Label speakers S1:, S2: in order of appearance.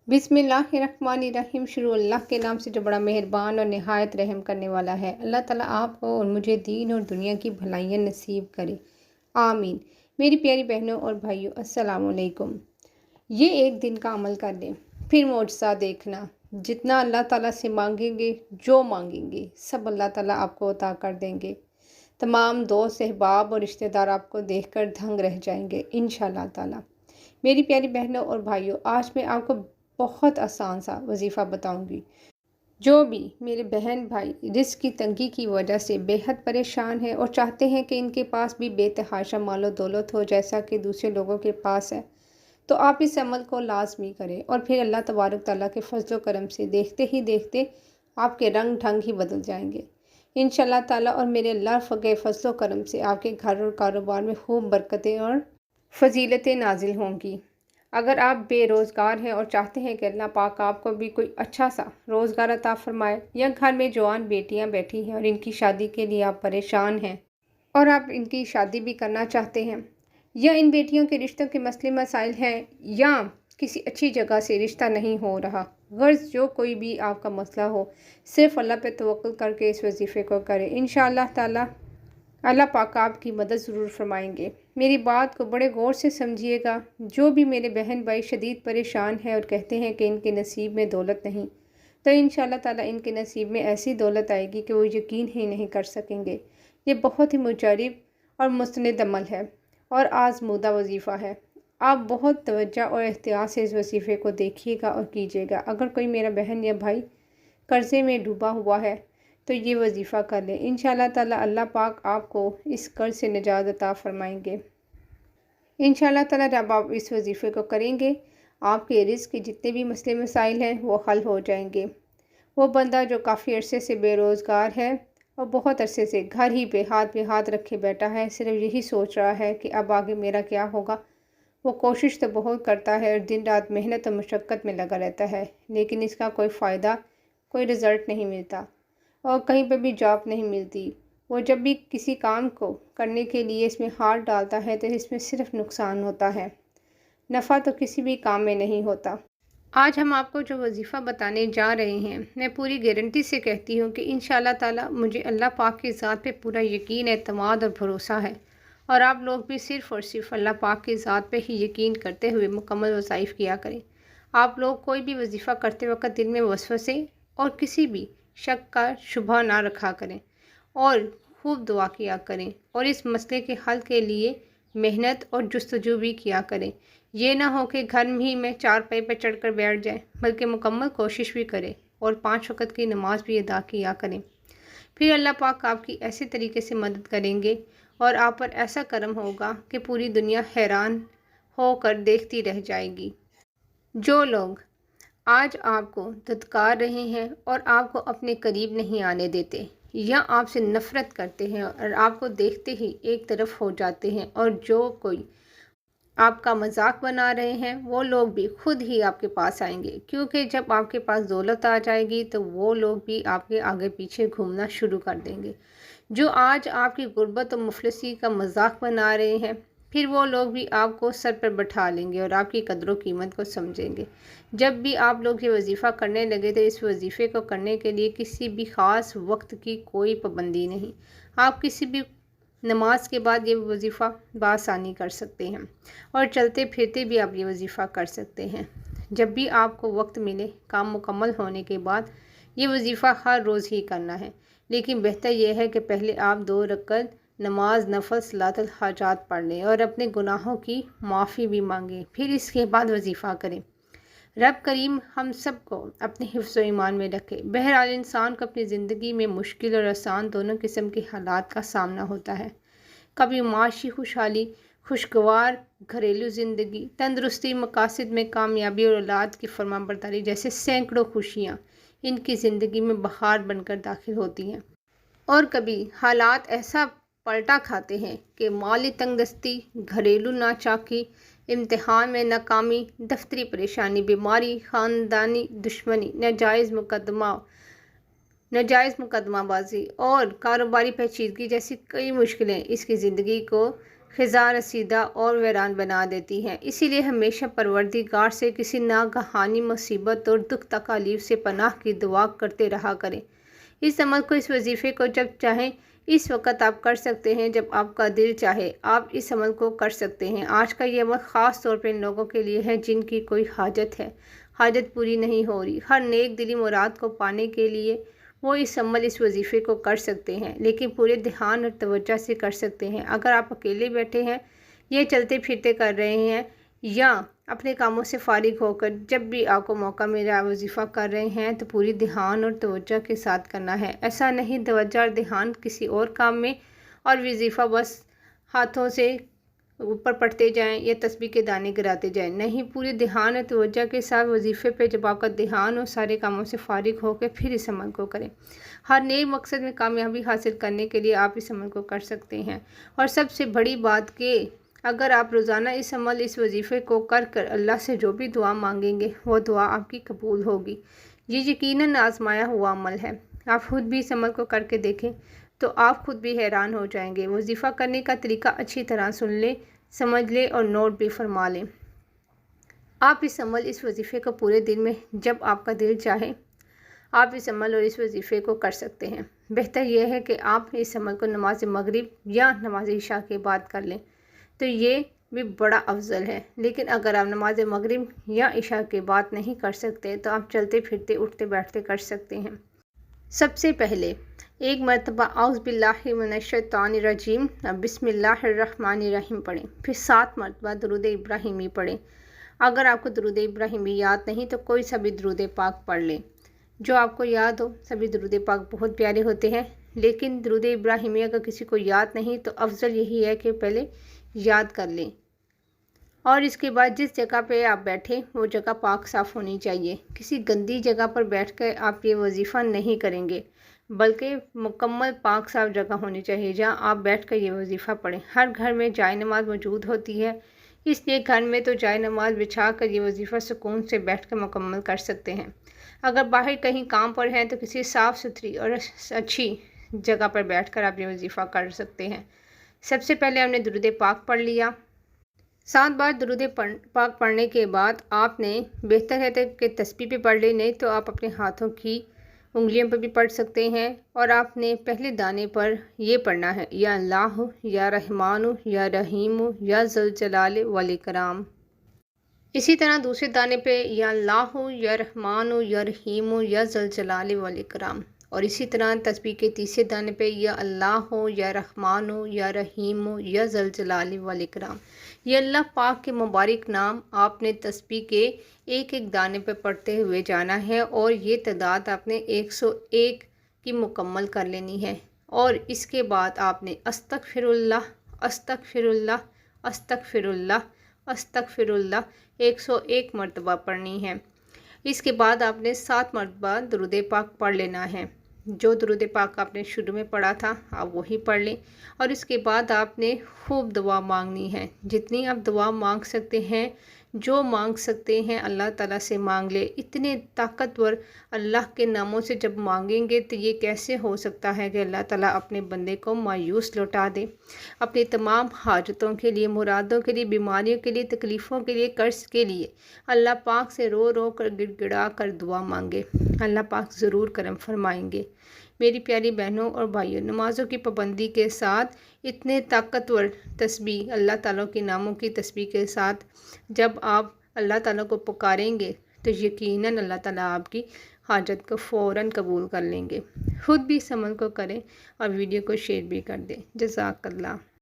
S1: बिस्मिल्लाहिर्रहमानिर्रहीम। शुरू अल्लाह के नाम से जो बड़ा मेहरबान और नहायत रहम करने वाला है। अल्लाह ताला आपको और मुझे दीन और दुनिया की भलाइयाँ नसीब करे, आमीन। मेरी प्यारी बहनों और भाइयों, अस्सलाम वालेकुम। ये एक दिन का अमल कर लें, फिर मुआजिज़ा देखना। जितना अल्लाह ताला से मांगेंगे, जो मांगेंगे सब अल्लाह ताला आपको अता कर देंगे। तमाम दोस्त, अहबाब और रिश्तेदार आपको देखकर दंग रह जाएंगे इंशाअल्लाह ताला। मेरी प्यारी बहनों और भाइयों, आज मैं आपको बहुत आसान सा वजीफ़ा बताऊंगी। जो भी मेरे बहन भाई रिस्क की तंगी की वजह से बेहद परेशान हैं और चाहते हैं कि इनके पास भी बेतहाशा मालो दौलत हो जैसा कि दूसरे लोगों के पास है, तो आप इस अमल को लाजमी करें और फिर अल्लाह तबारक ताला के फजल व करम से देखते ही देखते आपके रंग ढंग ही बदल जाएंगे इंशाअल्लाह ताला। और मेरे अल्लाह के फजल व करम से आपके घर और कारोबार में खूब बरकतें और फजीलतें नाजिल होंगी। अगर आप बेरोज़गार हैं और चाहते हैं कि अल्लाह पाक आपको भी कोई अच्छा सा रोज़गार अता फरमाए, या घर में जवान बेटियां बैठी हैं और इनकी शादी के लिए आप परेशान हैं और आप इनकी शादी भी करना चाहते हैं, या इन बेटियों के रिश्तों के मसले मसाइल हैं, या किसी अच्छी जगह से रिश्ता नहीं हो रहा, गर्ज जो कोई भी आपका मसला हो, सिर्फ अल्लाह पे तवक्कुल करके इस वजीफ़े को करें। इंशाअल्लाह ताला अल्लाह पाक आपकी मदद ज़रूर फरमाएंगे। मेरी बात को बड़े गौर से समझिएगा। जो भी मेरे बहन भाई शदीद परेशान हैं और कहते हैं कि इनके नसीब में दौलत नहीं, तो इंशाअल्लाह ताला इनके नसीब में ऐसी दौलत आएगी कि वो यकीन ही नहीं कर सकेंगे। ये बहुत ही मुजरिब और मुस्तनद अमल है और आज़मूदा वजीफ़ा है। आप बहुत तवज्जो और एहतियात से इस वजीफ़े को देखिएगा और कीजिएगा। अगर कोई मेरा बहन या भाई कर्ज़े में डूबा हुआ है तो ये वजीफ़ा कर लें। इंशाअल्लाह ताला अल्लाह पाक आपको इस कर्ज से निजात अता फरमाएंगे। इंशाअल्लाह ताला जब आप इस वजीफ़े को करेंगे, आपके रिज़्क़ के जितने भी मसले मसाइल हैं वो हल हो जाएंगे। वो बंदा जो काफ़ी अरसे से बेरोज़गार है और बहुत अरसे से घर ही पे हाथ रखे बैठा है, सिर्फ यही सोच रहा है कि अब आगे मेरा क्या होगा, वो कोशिश तो बहुत करता है और दिन रात मेहनत और मशक्क़त में लगा रहता है, लेकिन इसका कोई फ़ायदा, कोई रिज़ल्ट नहीं मिलता और कहीं पे भी जॉब नहीं मिलती। वो जब भी किसी काम को करने के लिए इसमें हाथ डालता है तो इसमें सिर्फ नुकसान होता है, नफ़ा तो किसी भी काम में नहीं होता। आज हम आपको जो वजीफ़ा बताने जा रहे हैं, मैं पूरी गारंटी से कहती हूँ कि इंशाअल्लाह ताला मुझे अल्लाह पाक की ज़ात पे पूरा यकीन, एतमाद और भरोसा है, और आप लोग भी सिर्फ़ और सिर्फ अल्लाह पाक की ज़ात पे ही यकीन करते हुए मुकम्मल वज़ाइफ़ किया करें। आप लोग कोई भी वजीफ़ा करते वक्त दिल में वसवसे और किसी भी शक का शुबा ना रखा करें और खूब दुआ किया करें और इस मसले के हल के लिए मेहनत और जुस्तजू भी किया करें। ये ना हो कि घर में ही में चारपाई पर चढ़कर बैठ जाएं, बल्कि मुकम्मल कोशिश भी करें और 5 वक़्त की नमाज भी अदा किया करें। फिर अल्लाह पाक आपकी ऐसे तरीके से मदद करेंगे और आप पर ऐसा करम होगा कि पूरी दुनिया हैरान होकर देखती रह जाएगी। जो लोग आज आपको धुतकार रहे हैं और आपको अपने करीब नहीं आने देते, या आपसे नफ़रत करते हैं और आपको देखते ही एक तरफ हो जाते हैं, और जो कोई आपका मजाक बना रहे हैं, वो लोग भी खुद ही आपके पास आएंगे, क्योंकि जब आपके पास दौलत आ जाएगी तो वो लोग भी आपके आगे पीछे घूमना शुरू कर देंगे। जो आज आपकी गुर्बत और मुफलिसी का मजाक बना रहे हैं, फिर वो लोग भी आपको सर पर बैठा लेंगे और आपकी कदर कीमत को समझेंगे। जब भी आप लोग ये वजीफ़ा करने लगे तो इस वजीफ़े को करने के लिए किसी भी ख़ास वक्त की कोई पाबंदी नहीं। आप किसी भी नमाज के बाद ये वजीफ़ा बआसानी कर सकते हैं और चलते फिरते भी आप ये वजीफ़ा कर सकते हैं। जब भी आपको वक्त मिले, काम मुकम्मल होने के बाद ये वजीफ़ा हर रोज़ ही करना है, लेकिन बेहतर यह है कि पहले आप 2 रकअत नमाज नफल सलातुल हाजात पढ़ लें और अपने गुनाहों की माफ़ी भी मांगें, फिर इसके बाद वजीफ़ा करें। रब करीम हम सब को अपने हिफ्ज़ व ईमान में रखे। बहरहाल इंसान को अपनी ज़िंदगी में मुश्किल और आसान दोनों किस्म के हालात का सामना होता है। कभी माशी खुशहाली, खुशगवार घरेलू ज़िंदगी, तंदरुस्ती, मकासद में कामयाबी और औलाद की फरमाबरदारी जैसे सैकड़ों खुशियाँ इनकी ज़िंदगी में बहार बनकर दाखिल होती हैं, और कभी हालात ऐसा पलटा खाते हैं कि माली तंगदस्ती, घरेलू नाचाकी, इम्तिहान में नाकामी, दफ्तरी परेशानी, बीमारी, ख़ानदानी दुश्मनी, नाजायज़ मुकदमाबाजी और कारोबारी पेचीदगी जैसी कई मुश्किलें इसकी ज़िंदगी को خزاں رسیدہ اور ویران بنا دیتی ہیں۔ اسی لیے ہمیشہ پروردگار سے کسی ناگہانی مصیبت اور دکھ تکالیف سے پناہ کی دعا کرتے رہا کریں۔ اس عمل کو، اس وظیفے کو جب چاہیں اس وقت آپ کر سکتے ہیں، جب آپ کا دل چاہے آپ اس عمل کو کر سکتے ہیں۔ آج کا یہ عمل خاص طور پہ ان لوگوں کے لیے ہے جن کی کوئی حاجت ہے، حاجت پوری نہیں ہو رہی۔ ہر نیک دلی مراد کو پانے کے لیے وہ اس عمل، اس وظیفے کو کر سکتے ہیں، لیکن پورے دھیان اور توجہ سے کر سکتے ہیں۔ اگر آپ اکیلے بیٹھے ہیں، یہ چلتے پھرتے کر رہے ہیں، یا اپنے کاموں سے فارغ ہو کر جب بھی آپ کو موقع ملا وظیفہ کر رہے ہیں، تو پوری دھیان اور توجہ کے ساتھ کرنا ہے۔ ایسا نہیں توجہ اور دھیان کسی اور کام میں اور وظیفہ بس ہاتھوں سے اوپر پڑھتے جائیں یا تسبیح کے دانے گراتے جائیں۔ نہیں، پوری دھیان اور توجہ کے ساتھ وظیفے پہ جب آپ کا دھیان اور سارے کاموں سے فارغ ہو کے پھر اس عمل کو کریں۔ ہر نیک مقصد میں کامیابی حاصل کرنے کے لیے آپ اس عمل کو کر سکتے ہیں۔ اور سب سے بڑی بات کہ اگر آپ روزانہ اس عمل، اس وظیفے کو کر کر اللہ سے جو بھی دعا مانگیں گے وہ دعا آپ کی قبول ہوگی۔ یہ یقیناً آزمایا ہوا عمل ہے۔ آپ خود بھی اس عمل کو کر کے دیکھیں تو آپ خود بھی حیران ہو جائیں گے۔ وظیفہ کرنے کا طریقہ اچھی طرح سن لیں، سمجھ لیں اور نوٹ بھی فرما لیں۔ آپ اس عمل، اس وظیفے کو پورے دن میں جب آپ کا دل چاہے آپ اس عمل اور اس وظیفے کو کر سکتے ہیں۔ بہتر یہ ہے کہ آپ اس عمل کو نماز مغرب یا نماز عشاء کے بعد کر لیں تو یہ بھی بڑا افضل ہے۔ لیکن اگر آپ نماز مغرب یا عشاء کے بعد نہیں کر سکتے تو آپ چلتے پھرتے، اٹھتے بیٹھتے کر سکتے ہیں۔ سب سے پہلے ایک مرتبہ اعوذ باللہ من الشیطان الرجیم بسم اللہ الرحمن الرحیم پڑھیں، پھر 7 مرتبہ درود ابراہیمی پڑھیں۔ اگر آپ کو درود ابراہیمی یاد نہیں تو کوئی سا بھی درود پاک پڑھ لیں، جو آپ کو یاد ہو۔ سبھی درود پاک بہت پیارے ہوتے ہیں، لیکن درود ابراہیمی اگر کسی کو یاد نہیں تو افضل یہی ہے کہ پہلے یاد کر لیں، اور اس کے بعد جس جگہ پہ آپ بیٹھیں وہ جگہ پاک صاف ہونی چاہیے۔ کسی گندی جگہ پر بیٹھ کر آپ یہ وظیفہ نہیں کریں گے، بلکہ مکمل پاک صاف جگہ ہونی چاہیے جہاں آپ بیٹھ کر یہ وظیفہ پڑھیں۔ ہر گھر میں جائے نماز موجود ہوتی ہے، اس لیے گھر میں تو جائے نماز بچھا کر یہ وظیفہ سکون سے بیٹھ کر مکمل کر سکتے ہیں۔ اگر باہر کہیں کام پر ہیں تو کسی صاف ستھری اور اچھی جگہ پر بیٹھ کر آپ یہ وظیفہ کر سکتے ہیں۔ سب سے پہلے ہم نے درود پاک پڑھ لیا۔ 7 بار درود پاک پڑھنے کے بعد آپ نے، بہتر ہے کہ تسبیح پہ پڑھ لیں، نہیں تو آپ اپنے ہاتھوں کی انگلیوں پہ بھی پڑھ سکتے ہیں، اور آپ نے پہلے دانے پر یہ پڑھنا ہے یا اللہ یا رحمان یا رحیم یا ذوالجلال والاکرام۔ اسی طرح دوسرے دانے پہ یا اللہ یا رحمان یا رحیم یا ذوالجلال والاکرام، اور اسی طرح تسبیح کے تیسرے دانے پہ یا اللہ یا رحمان یا رحیم یا ذوالجلال والاکرام۔ یہ اللہ پاک کے مبارک نام آپ نے تسبیح کے ایک ایک دانے پہ پڑھتے ہوئے جانا ہے، اور یہ تعداد آپ نے 101 کی مکمل کر لینی ہے۔ اور اس کے بعد آپ نے استغفر اللہ، استغفر اللہ، استغفر اللہ، استغفر اللہ 101 مرتبہ پڑھنی ہے۔ اس کے بعد آپ نے 7 مرتبہ درود پاک پڑھ لینا ہے۔ جو درود پاک آپ نے شروع میں پڑھا تھا آپ وہی پڑھ لیں، اور اس کے بعد آپ نے خوب دعا مانگنی ہے۔ جتنی آپ دعا مانگ سکتے ہیں، جو مانگ سکتے ہیں اللہ تعالیٰ سے مانگ لے۔ اتنے طاقتور اللہ کے ناموں سے جب مانگیں گے تو یہ کیسے ہو سکتا ہے کہ اللہ تعالیٰ اپنے بندے کو مایوس لوٹا دے۔ اپنی تمام حاجتوں کے لیے، مرادوں کے لیے، بیماریوں کے لیے، تکلیفوں کے لیے، قرض کے لیے اللہ پاک سے رو رو کر، گڑ گڑا کر دعا مانگے، اللہ پاک ضرور کرم فرمائیں گے۔ میری پیاری بہنوں اور بھائیوں، نمازوں کی پابندی کے ساتھ اتنے طاقتور تسبیح، اللہ تعالیٰ کے ناموں کی تسبیح کے ساتھ جب آپ اللہ تعالیٰ کو پکاریں گے تو یقیناً اللہ تعالیٰ آپ کی حاجت کو فوراً قبول کر لیں گے۔ خود بھی اس عمل کو کریں اور ویڈیو کو شیئر بھی کر دیں۔ جزاک اللہ۔